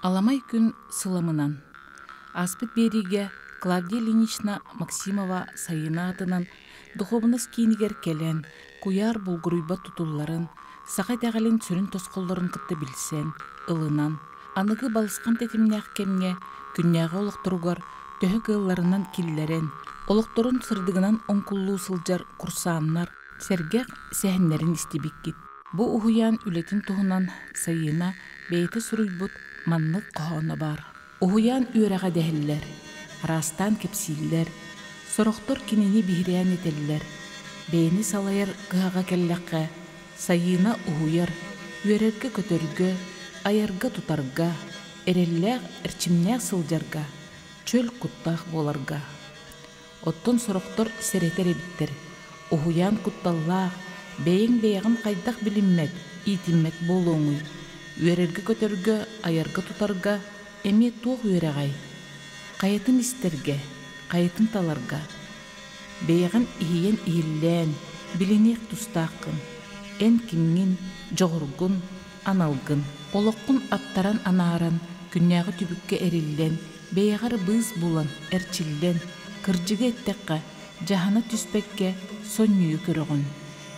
Аламай күн сыламынан. Аспыт бериге Клавдия Ильинична Максимова сайына атынан духовнос киинигер келен, куяр булгуруйба тутулларын, сақай тәғалин сүрін тосқолларын кытты білсен, ылынан, аныгы балысқан тетімнәқ кемге, күнняғы олықтыругар, төхі кылларынан киллерен, олықтырын сырдығынан онкуллу сылжар курсаннар, сәргәқ сәхінлерін істебеккет. Бу ухуян үлетін туғынан сайына бейті сұруйбут маннық қоғаны бар. Ухуян үйераға дәхіллер, арастан кепсиллер, сұрықтыр кинені бихирян етелілер, бейні салайыр қыға келләққа, сайына ухуяр, үйерерге көтөргі, айырға тутарға, әрелләқ әрчімнәқ сылжарға, чөл құттақ боларға. Оттон сұрықтыр сәретер ебіттер, ухуян құтталлақ, бейін-бейіғін қайдақ білінмет, итіммет болуңы, үйерерге көтөргі, айырға тутарға, әме туқ үйерағай, қайытын істерге, қайытын таларға, бейіғін иейен иіллән, білінек тұстақын, ән кімген, жоғырғын, аналғын, олыққын аттаран анаран, күнняғы түбікке әріллән, бейіғар бұз бұлан, әрчіллән, кыржығы әттәққа, жахана түспәкке, сон үйі көріғын.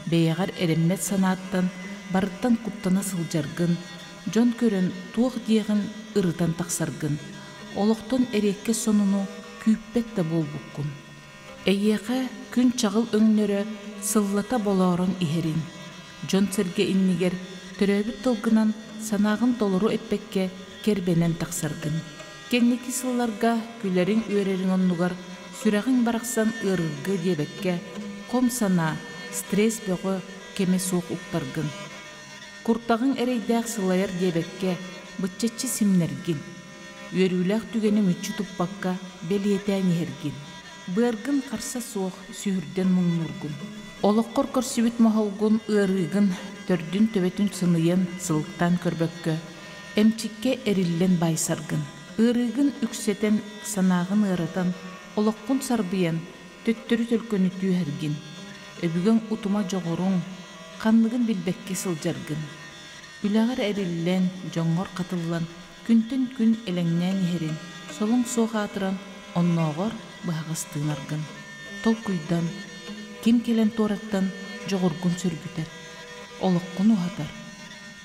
Бейіғар әріммет санаттан, барыттан құттана сылжарғын, жон көрін туық дейғін ырытан тақсарғын. Олықтан әрекке сонуну күйіппетті бол бұққын. Әйеға күн чағыл өңнері сыллата боларын ихерин. Жон сірге иннигер түрәбіт толғынан санағын толыру әппекке кербенен тақсарғын. Кеннекі сылларға күлерін өрерін оннуғар сүрәғын барақсан ырырғы дебекке қом сана, стресс бөғі кеме соқ ұқтарғын. Құрттағын әрейдәқ сылайар дебекке бұтчатчы сімнергін. Өріләқ түгені мүтчі тұппаққа белетән ергін. Бұйырғын қарса соқ сүйірден мұңнұрғын. Олыққыр көрсібіт мағалғын ұрығын төрдін төбетін сынайын сылықтан көрбөккі. Әмчікке әріллен байсарғын. Ұрығын үксетен санағын ұрытан олыққын сарбыян төттірі төлкөні түйергін. Өбігін ұтыма жоғырың, қанлығын білбәкке сылжарғын. Үләғар әріллән, жоңғыр қатылан, күнтін күн әләңнән ерін, солың соқ атыран, оннағыр бұғастығын арғын. Тол құйдан, кем келен тораттан жоғырғын сүргітер. Олыққын ұғатар.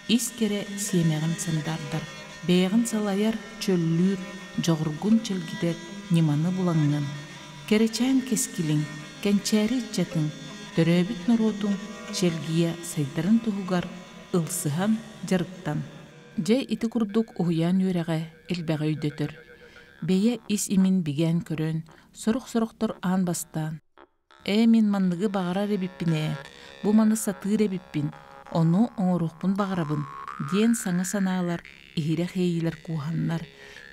Ис кере семеғін сындардар. Бейғін салайар чөллүр, жоғырғын чөлгітер, неманы бұлаңын. Керечән кескілің, кәнчәрі чатын, төрөбіт нұротың, челгия сайдарын тұғығар, ылсыған жарықтан. Жай иті күрдік ұғыян өрәғі әлбәғі өйдетір. Бейе ис имін биген көрін, сұрық-сұрықтыр ан бастан. Мен маннығы бағарар әбіппіне, бұ маны сатыр әбіппін, оны оңырықпын бағарабын, ден саңа саналар, ихире хейлер куғаннар,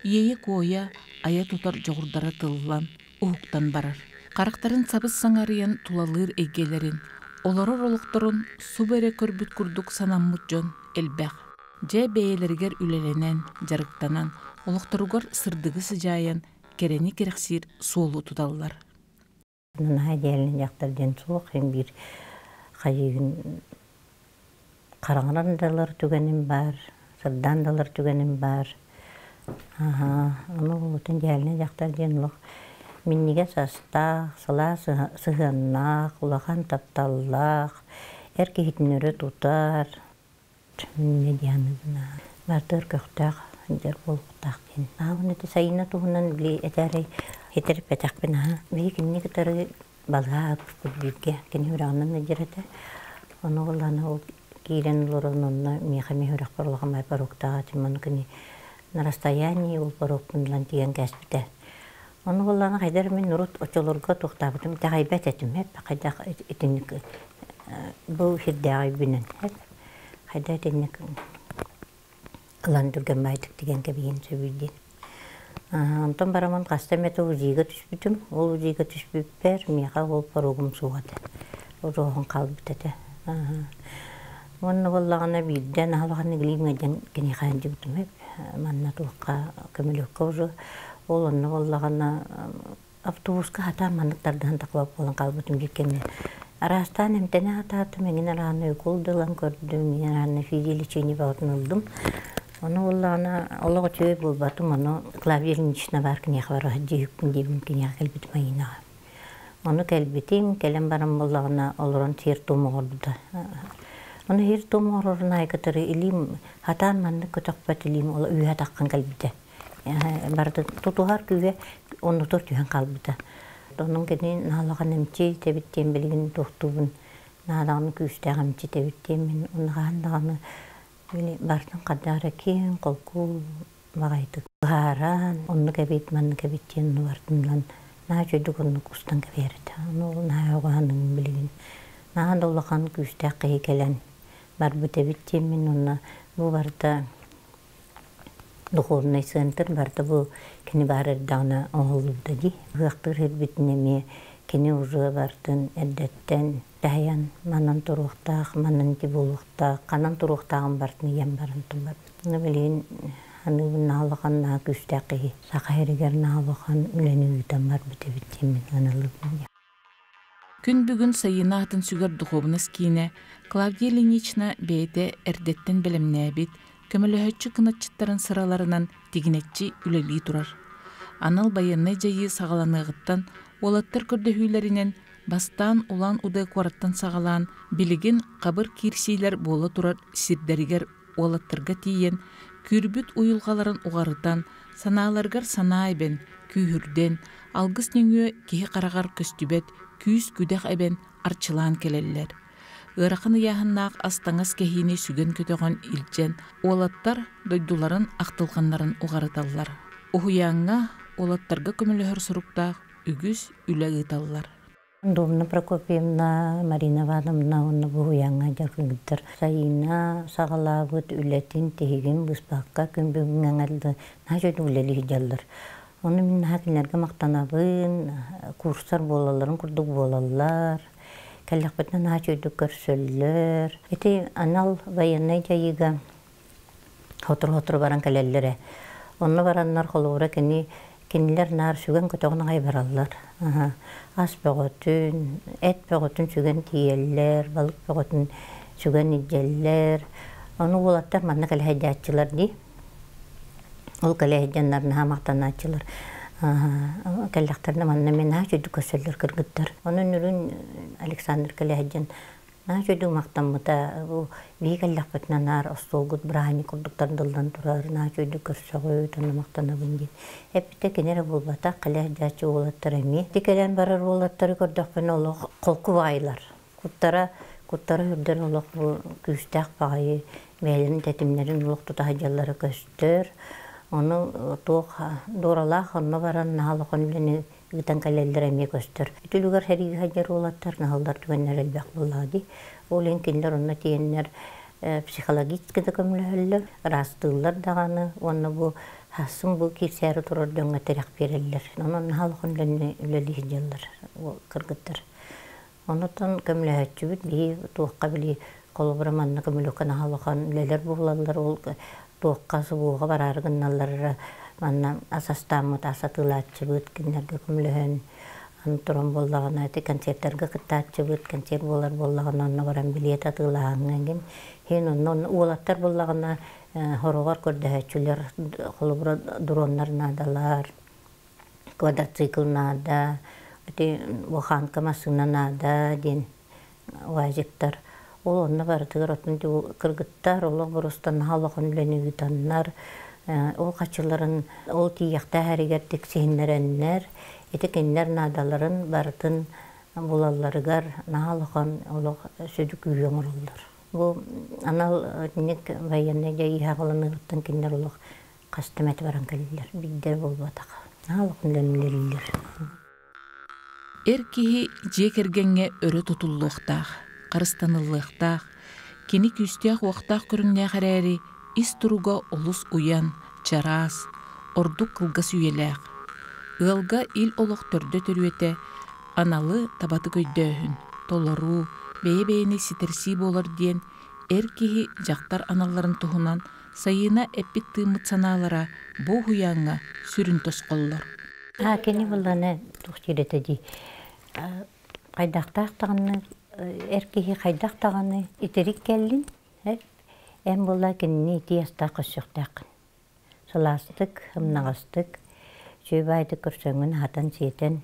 ие коя ая тұтар жоғырдара тылылан, ұғықтан барар. Қарақтарын сабыз саңарыян тулалыр егелерін, оларыр олықтырын су бәрі көрбіт күрдік санаммыт жон әлбәқ. Жә бәйелергер үлеленен, жарықтанан, олықтыруғар сырдығы сыжайын, керені керексір суолу тұталылар. Наға дәлін жақтардан суық, бір қайығын қараңыран далар түгенім бар, сырдан далар түгенім бар. Оны ұлытын дәліне жақтардан ұлық. Минниге састақ, сыла сығаннақ, ұлақан тапталлақ, әрке хитінері тұтар. Минне дияныдына. Бартыр көқтақ, жер болуқтақ кен. Оны сайына туғынан біле әтәрі етеріп әтәқпен. Бей кенне кітары балға апып бүлге. Кені үрағынан әдереді. Оны оланы ол кейлен ұлырын онына меқаме үрақ барлығамай баруқтаға. Тиманы кені нарастаяние ол баруқпындылан деген кәспіті. Оны болланы қайдар мен ұрут очолырға тоқтабытым, тағайбәт әтім, қайдақ етінік бұл жерде ағайбінен, қайда етінік ұлан дүрген байдық деген кәбейін сөбейден. Онтан бараман қастам әті ұзиға түспітім, ол ұзиға түспіппер, меға ол паруғым суғады, ол жоғын қалбытады. Оны боллағына бейден алғаны ғылимеден кене қайынды бұтым, манна тұлыққа көмілікқа ұзы, ол оны боллағына автобусқа хата мандықтардан тақлап болан қалбытым жеткенде. Арастан әмтәне ататым, әңін араны өкілділан көрдім, мен араны физийлі чейні бағытын ұлдым. Onu ullana Allah'a tüy bulbatım onu klavyerin içine barkın yakvar cihükkün dibimkin yakelbit mayına. Onu kelbitim kelem baram bullağına olurun tir tumu oldu da. Onu hir tumu olurun aykatırı ilim hatan manlı kötokpat ilim ola üye takkan kelbite. Barda tutuhar küve onu turtuyan kalbite. Onun geni nalagan emçi tebittiğim bilgin tuhtubun nalağını küstağım emçi tebittiğim onu handağını böyle bardan kadar kim kolku bagaydı. Haran onu kebit manlı kebittiğin nuvartından na çocuk onu kustan keberdi. Onu na yoğanın bilgin. Na dolagan küstağ gelen bar bu tebittiğim onu bu barda Duhurna sentır barda bu kini barı dağına oğuldu di. Hıqtır hirbitnemi kini uzu bardın eddetten dayan manan turuqtağ, manan kibuluqtağ, kanan turuqtağın bardını yem barantım bar. Onu bilin hanı nağlıqan nağı küstaqi, saqayriger nağlıqan üleni üyden bar bite bittiğimin analıqın. Күн бүгүн сайына атын сүгөр духовнас кийне Клавдия Ильинична бейте эрдеттен белемнәбит, көмөлөһөччү кынатчыттарын сыраларынан тигинетчи үлели турар. Анал байынны жайы сагаланыгыттан, олаттар көрдөһүйләринен бастан улан уды квараттан сагалаан билигин кабыр кирсилер бола турар сирдеригер олаттарга тиен күрбүт уюлгаларын угарытан, санааларгар санаайбен, күйүрден, алгыс нөңө кихи карагар көстүбет, күүс күдэх эбен арчылаан келеллер. Ыракын яһыннаак астаңас кехини сүгөн көтөгөн илжен, олаттар дойдуларын актылганнарын угарыталлар. Ухуяңга олаттарга көмөлөһөр суруктаах үгүс үле ыйталлар. Думна Прокопьевна, Марина Ивановна, онна буяңа жаргыттыр. Сайына сагалабыт үлетин тегин буспакка күнбүгүн аңалды. Нажөд үлели жаллар. Оны мен хакилерге мактанабын, курстар болаларын курдук болалар. Каллакбытна нажөдү көрсөллөр. Эти анал военный жайыга хотур баран калеллере. Онны бараннар холура кинилер нар сүгөн көтөгүн айбараллар. Ас бөгөтүн, эт бөгөтүн сүгөн тиеллер, балык бөгөтүн сүгөн иджеллер. Оны улаттар манна калехеджатчылар ди. Ол калехеджаннарны хамактаначылар. Каллактарны манна мен хачуду көсөллөр кыргыттар. Онун үрүн Александр калехеджан Нажөдү мактамыта бу бигеллакпытна нар остолгут брани курдуктар дылдан турар нажөдү көрсөгөй таны мактанабын ди. Эпте кенере болбата кале жачы болаттар эми. Тикелен барар болаттар көрдөкпөн олох колку байлар. Куттара үрдөн олох бу күстак багы мелин тетимнерин олох тутажаллары көстөр. Onu toğa dorala xanna baran nahalqon bileni gitan kalelleremi göster. Tülügar heri hajar olatlar nahallar tüvenler elbaq bulladi. Olen kinler onna tiyenler psikologik kida kömlöhöller, rastıllar dağını, onu bu hasım bu kirseri turur dönge terek bereller. Onu nahalqon bileni üleli hijallar, kırgıttır. Onu ton kömlöhötçü bir toğqa bili kolabramanna kömlöka nahalqon üleler buğlallar ol Тоққасы буға барарғынналары манна асастамыт асатылатчы бұд кенерге күмлөһөн антуран боллағын айты концерттерге кыттатчы бұд концерт болар боллағын онна баран билет атылағын хен онна уолаттар боллағына хорогар көрдөһөчүлер холобура дроннар надалар квадроцикл нада буханка машина нада ден уазиктар Ол онна бардыгар отын кыргыттар, олог бурустан халықын білені үтаннар, ол қачыларын, ол тияқта әрігер тексейінлереннер, етекенлер надаларын бардын болаларыгар халықын олог сөдік үйен олар. Бұл анал нек военный жайы хағыланы ұттан кенлер олог қастымет баран кәлілер, биддер болбатақ, халықын ләмілерілер. Эркихи жекергенге өрі тұтуллықтақ. Қарыстанылықтақ, кені күстіяқ уақтақ көрінне қарәрі, ис тұруға олыс уян, чарас, ордық қылғас үйеләқ. Ғылға ил олық төрді түруеті, аналы табаты көйдөхін, толару, бейе-бейені ситерси болар дейін, әркеғі жақтар аналарын тұхынан сайына әппет тымыт саналара бұ хуяңа сүрін тосқоллар. Кені бұланы тұқтиреті дей. Қайдақтақ тағаны Эркеһи хайдах таганы итерик келлин, Эм була кинни тиеста кышыктак. Сыластык, хымнагастык, жөбайды көрсөңүн хатан сиетен,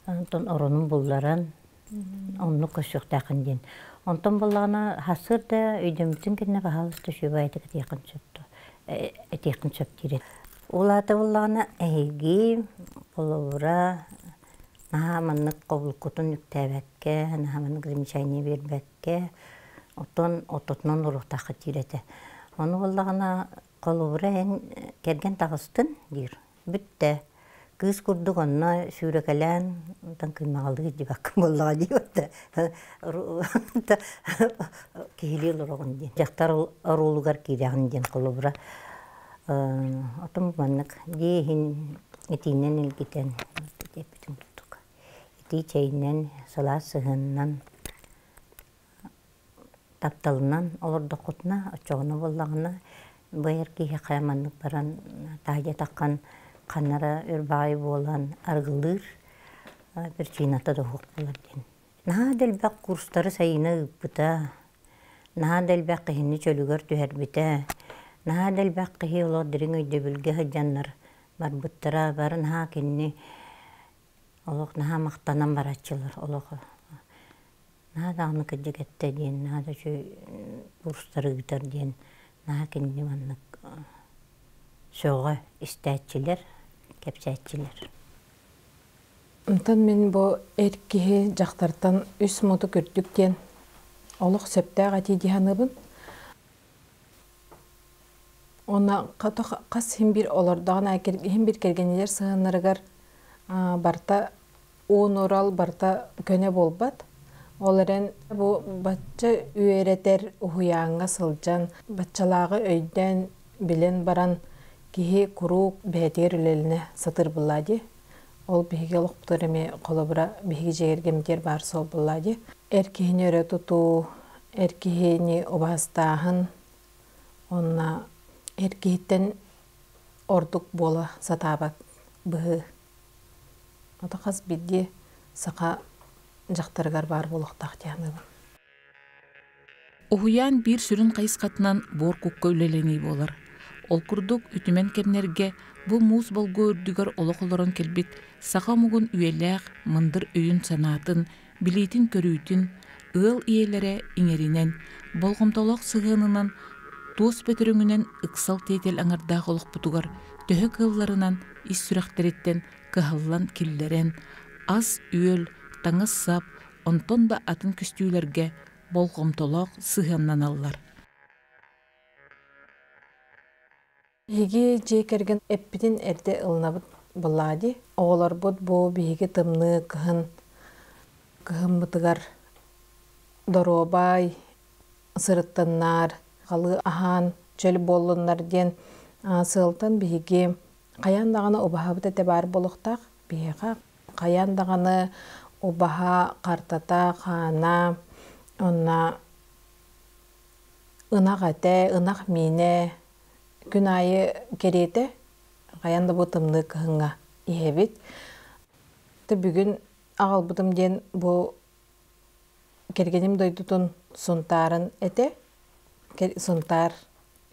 онтон оронун булларан, онну кышыктакын ден. Онтон буллана хасыр да өйдөмүтүн кинне бахалысты жөбайды кытыякын сөптү. Этиякын сөп тирет. Улаты буллана эйги, половура, нахаманнык кобулкутун үктәбәкке, нахаманнык замечание бербәкке, отон ототнон уруктакы тирете. Оны буллагана колубура керген тагыстын дир. Бүтте. Кыз курдук онна сүрекелен, тан кыймагалдык дибак буллага дибатта. Кихили лорогон дин. Жактар орулугар кирягын дин колубура. Отом маннык дихин этинен илгитен депитин туттук. Эти чейнен сала сыгыннан тапталынан олордо кутна очогуна боллагына быйыр кихи каяманнык баран тахия таккан каннара үрбай болан аргылыр бир чийната да хук болар ден. Наха делбек курстары сайына ыппыта, наха делбек кихини чөлүгөр түһәрбите, наха делбек кихи олор дирин өйдө бүлге хыджаннар барбыттара барын наха кинни олох наха мактанан барачылар олох. Наха дагны кыджыгетте ден, наха да чө курстары гытар ден, наха кинни маннык söğe istəyçilər, kepsətçilər. Ondan men bu erkeği jaqtardan 3 modu gördükten oluq söptəq ati dihanыбын. Ona qas hem bir olardan hem bir kelgenler sığınırgar barta on oral barta köne bolbat. Olaren bu batça üyereter uhuyanğa sılcan batçalağı öyden bilen baran kihi kuruk bəhətiyerlərinə satır bulladı. Ol bihige loqtureme kolobra bihige jegergemter barso bulladı. Erkeğini öre tutu, erkeğini obastahın, onna erkeğitten orduk bola satabak bıhı. Ota qas biddi saqa jaqtargar bar boluqtaq diyanыбын. Уһуян бир сүрүн кайыскатынан бор кукка үлелени болар. Ол курдук үтүмен кемнерге бу муз болго үрдүгөр олоколорон келбит саха мугун үелээх мындыр өйүн санаатын, билетин көрүүтүн, ыл иелере иңеринен, болгомтолок сыгынынан, туос бөтөрүңүнен ыксал тетел аңардаах олокпутугар, төһө кылларынан ис сүрэхтериттен кыһаллан киллерен, аз үөл, таңыз сап, онтон да атын күстүүлерге болгомтолок сыгыннан аллар. Биһиги жекерген эппитин эрде ылнабыт буллади. Оголор бут бу биһиги тымны кыһын бытыгар доробай, сырыттаннар, калы ахан, чөл боллуннар ден сылтан биһиги каян даганы убахабыт эте бар болуктак, биһига каян даганы убаха картата хана, онна ынак эте, ынак мине күн айы керете, қаянда бұтымны кығынға иебет. Бүгін ағал бұтым ден бұл кергенім дойдутын сұнтарын әте, сұнтар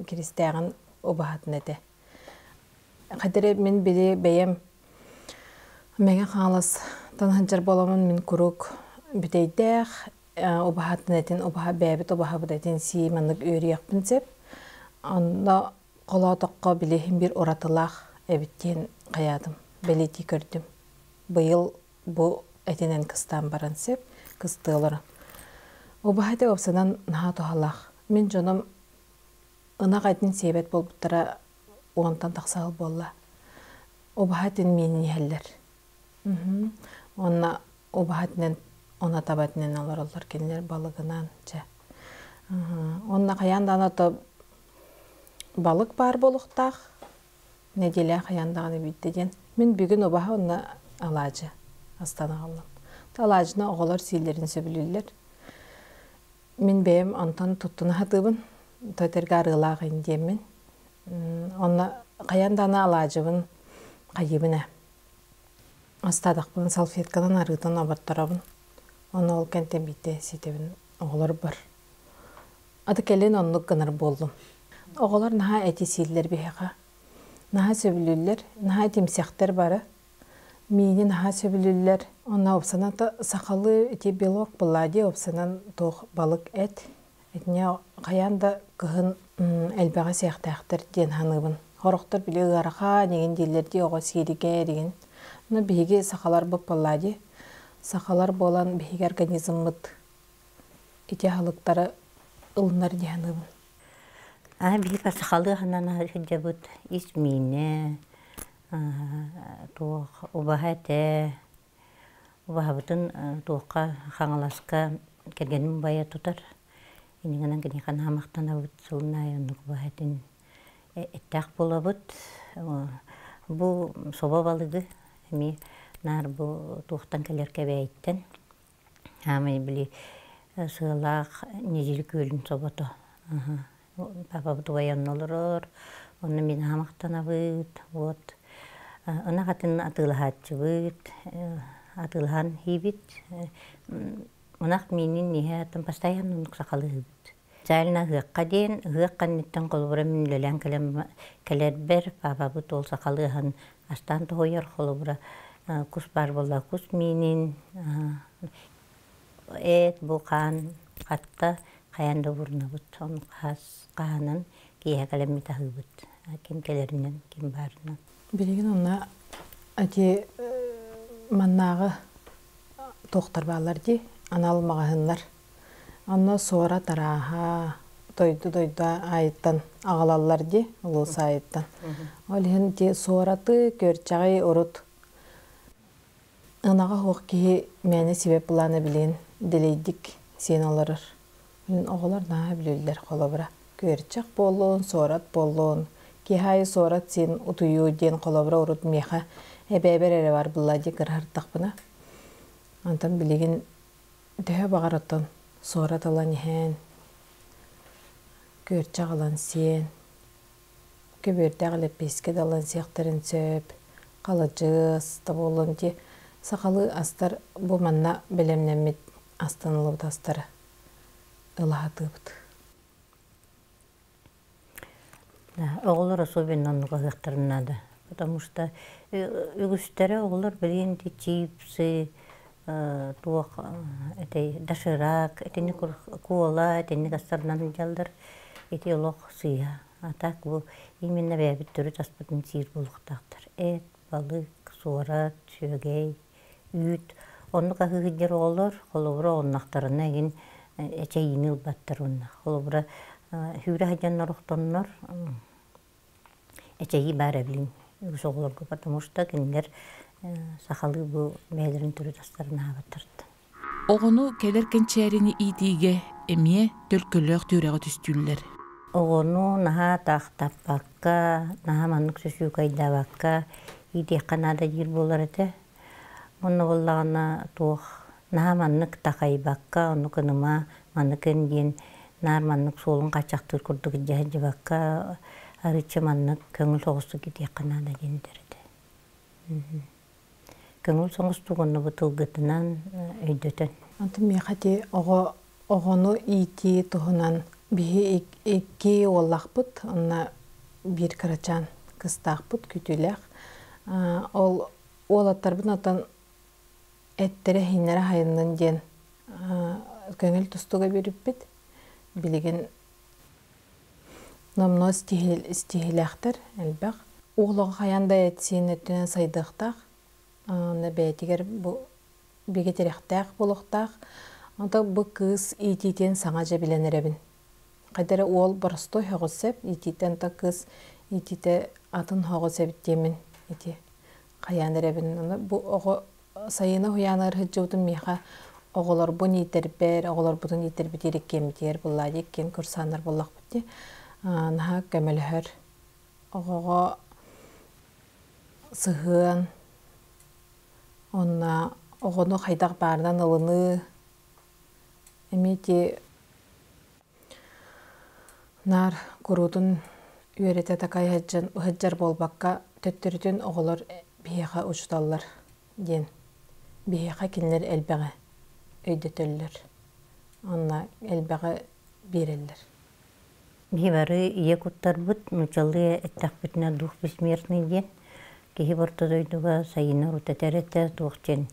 керістеғін обағатын әте. Қадыры мен біле бәйем мәңе қаңылас танханчар боламын мен күрік бүтейдәқ, обағатын әтен, обаға бәбіт, обаға бұдайтен сей мәнік өрі яқпын сеп. Онда қолатыққа білейін бір оратылақ әбіттен қаядым, білеті көрдім. Бұйыл бұл әтенен кыстан баран сеп, кыстылырын. Обағайды опсынан наға тұғалақ. Мен жоным ынақ әтін сейбет бол бұттыра оғантан тақсағыл болла. Обағайтын менің әлілер. Онна обағайтынен, она табатынен алар олар келінер балығынан. Онна қаянда анаты балык бар болуктак, неделе каяндаганы биттеден. Мен бүгүн обаха онна алажы астана калдым. Алажына оголор сийлерин сөбүлүлөр. Мен бем антан туттуна хатыбын, төтерге арылагын демен. Онна каянданы алажыбын кайыбына. Астадакпын салфеткадан арыдан абаттарабын. Оны ол кенттен битте ситебин оголор бар. Аты келен онлук гынар болдум. Оголар наха этисиллер беха. Наха сөбүлүллер, наха тимсяхтер бары. Мини наха сөбүлүллер. Онна опсаната сакалы эти белок буллади опсанан тох балык эт. Этне каянда кыһын элбага сяхтахтер ден ханыбын. Хорохтор биле ыараха деген дилерди ого сириге деген. Но биге сакалар бып буллади. Сакалар болан биге организммыт ити халыктары ылнар дяныбын. Би пасахалы ханана хиджабут исмине туох убахате убахабытын туохка хаңаласка кергеним бая тутар. Инигенен гени ханамактана бут сылнай онук убахатын эттак болобут. Бу соба балыгы ми нар бу туохтан келерке бейттен. Хамы били сылак нежили көлүн собото. Папа бутугаян олорор, оны мен хамактанабыт, вот. Она хатын атылахатчыбыт, атылхан хибит. Онах менин нихатын постоянно нуксакалыбыт. Жайлна хыакка ден, хыакканниттен колбура мен лөлен келербер, папа бут ол сакалыхан астан тохойор колбура кус бар болла, кус менин, буқан, қатта, қаянда бұрнабыт, оны қас қағанын кейе кәлемі тағыбыт. Кем келерінен, кем барынан. Білеген онна әте маннағы тоқтар балар де, аналмағынлар. Онна сора тараға, дойду-дойда айыттан ағалалар де, ұлысы айыттан. Олген де сораты көрчағай ұрыт. Ынаға хоқ кейі мәні себеп бұланы білен делейдік сен оларыр. Оғылар наға білелдер қолабыра. Көрчақ болуын, сорат болуын. Кейхайы сорат сен ұтыю ден қолабыра ұрыт меха әбәбер әрі бар бұллади кірхарттақ бұна. Антан білеген дөе бағар оттан сорат алан ехен, көрчақ алан сен, көберді ағылып бескед алан сияқтарын сөп, қалыжыз да болуын де. Сақалы астар бұл манна білемнемет астанылы астары ылағаты бұд. Оғылар особенно онуға ғықтырынады. Потому что үгістері оғылар білгенде чипсы, туақ, дашырақ, әтені куола, әтені қастарынан жалдар, әте олық сыя. Атақ бұл именно бәбіт түрі таспатын сир болуқтақтар. Әт, балық, суарат, сөгей, үйт. Оны қағығыдер олар, қолыбыра оннақтарына еген әче енил баттар онна. Қолыбыра хүрі хажан орықтоннар әчеги бар әбілін. Үгіс оғыларға, потому что кендер сақалы бұл бәлерін түрі тастарына абаттырды. Оғыну келер кенчәріні итиге әмие төлкіліғ түріға түстүллер. Оғыну наға тақтаппаққа, наға манық сөсу қайдабаққа, ити қанада жер болар әті. Оны болағына туық наға манық тақайбаққа, оны күніма манық өнден нар манық солын қачақтыр күрдігі жәжі баққа, арычы манық көңіл соғысты кете қанада жендерді. Көңіл соғысты ғыны бұтылғытынан өйдетін. Антын мен қате оғыну ити тұғынан бейі екі олақ бұд, онна бір қарачан қыстақ бұд, күтілек. Ол аттар бұн аттан әттері хейнері хайынның ден көңіл тұстуға беріп біт. Білеген номно стихиләқтір әлбәқ. Оғылығы қаянда әтсен өттінен сайдықтақ. Оны бәйтігер бегетеректақ болуқтақ. Онда бұл қыз ититен саңа жабіленер әбін. Қайдары ол бұрыстой хоғысып, ититен та қыз итите атын хоғысып демін. Қаяныр әбін. Бұл сайына хуяныр хыджудың меха оғылар бұн етербер, оғылар бұдың етербет ереккемдер, бұллады еккен күрсаныр бұллақ бітті. Наға көмілігір оғыға сығын, оғыны қайдақ барынан ылыны, әмейте нар күрудың үйереті тақай хыджар болбаққа төттірітін оғылар бейеға ұшыталар ден. Бейеға кенлер әлбәғі өйдетілер. Онна әлбәғі берелер. Бибары ие куттарбыт, нучалы эттәхбитне дух бессмертный ден. Кихи бортодойдуга сайына рутатеретте туохчен.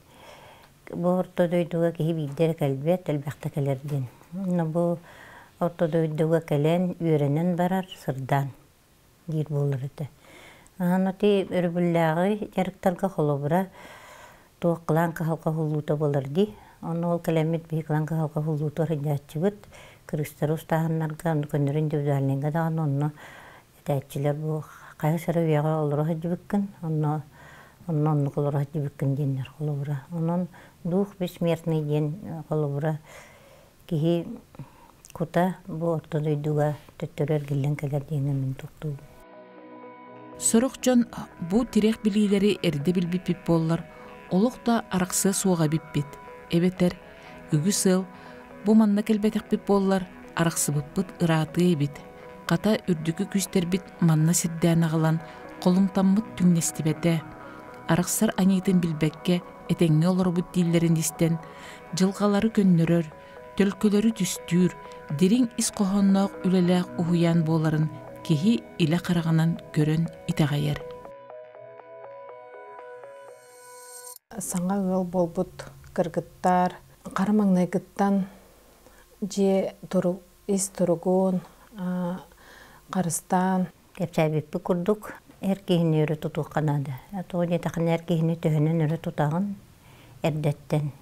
Бортодойдуга кихи биддер кәлбет, әлбәхті кәлерден. Бу ортодойдуга кәлен үйренен барар сырдан. Дир болыр еті. Анаты өрбүлләғы жарықтарға холобыра туох қыланқа халқа хулута болырди. Оны ол кәлемет бей қыланқа халқа хулута рыдатчыбыт. Кырыстар устағаннарға көнерін дөбдәлінгі дағын онны әтәтчілер бұл қайсыры веға олыра хаджыбыккін, онны қолыра хаджыбыккін денер қолыбыра. Онын дух бессмертный ден қолыбыра кихи кута бұл ортодойдуға төттөрер келен кәлер денемен тұқту. Сорық жон бұл тирек білгілері әрді білбіп болылар, олықта арақсы суға біппет. Эбетер, үгі сыл, бұл манна кәлбәтек біп болылар, арақсы бұппыт ұраты ебет. Қата үрдікі күстер бит манна сірдән ағылан, қолымтаммыт түңнесті бәді. Арақсар анейтін білбәкке әтәңе олар бұт дейлерін дестен, жылғалары көннөрөр, төлкөлері түстүр, дерің іс қоғаннақ үлеләқ ұхуян боларын кехи илә қарағанан көрін итағайыр. Саңа ғыл болбут кыргыттар, қарымаңнайгыттан же ис тұрығын, қарыстан. Кепсәбіппі күрдік, әркейіні өрі тұту қанады. Тоғын етақын әркейіні төхінін өрі тұтағын әрдеттен.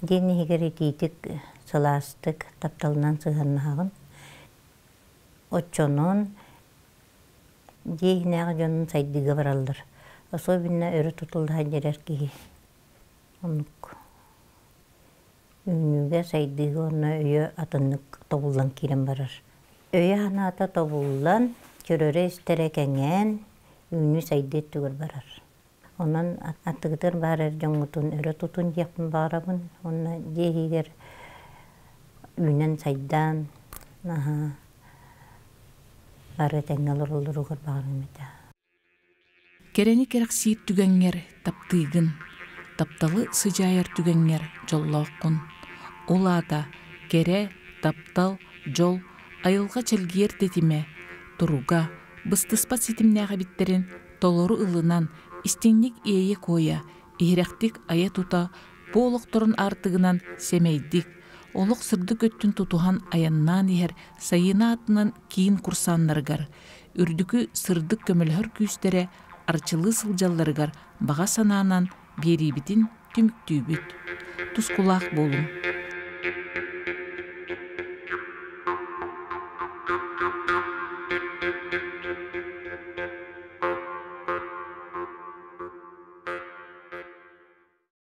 Дені егер етейдік сыластық тапталынан сығаннағын. Отчонын дейінәғы жонын сайдыға баралдар. Особенно өрі тұтылды хадер әркейі. Онық үйінуге сайдыға оны өйі атынық тобулдан керен барар. Өйі ханата тобулдан көрөрі істері кәңен үйіні сайды түгір барар. Онан аттығытыр барар жоңғытын өрі тұтын жекпін барабын. Оны дейгер үйінен сайдан бары тәңгелер олдыруғыр бағырым еді. Керені керек сиит түгәңер таптыгын, тапталы сыжайыр түгәңер жоллоққын. Олада кере, таптал, жол, айылға челгер детиме, тұруға, быстыспат сетімнәға біттерін, толору ылынан, истеңнік ие коя, иеректік ая тута, болықтырын артығынан семейдік, олық сырды көттін тутуған аяннан ехер сайына атынан кейін курсаннаргар, үрдікі сырдық көмілхір күйістері арчылы сылжалларгар баға сананан берибітін түміктүйбіт. Тұскулақ болым.